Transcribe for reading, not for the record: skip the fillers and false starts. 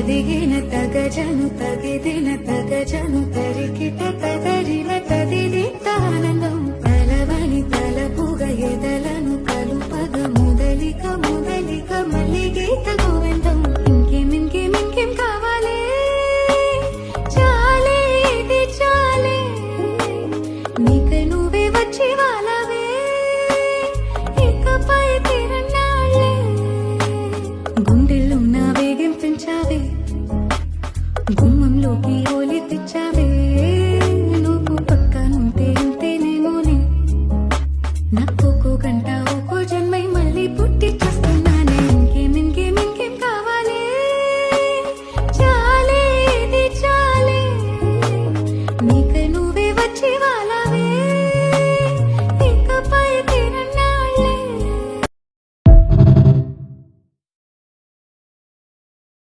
తదిగిన తగజను తగిదిన తగజను తరికిట తదరిన తదిది తానందం తలవని తలపుగ ఎదలను కలుపగ ముదలిక ముదలిక మళ్ళీ గీత గోవిందం ఇంకేం కావాలే చాలే ఇది చాలే నీక నువ్వే వచ్చి వాళ్ళవే ఇకపై తిరణాళ్ళే గుండెల్లో నా వేగం పెంచావే గుమ్మంలోకి హోలీ తెచ్చావే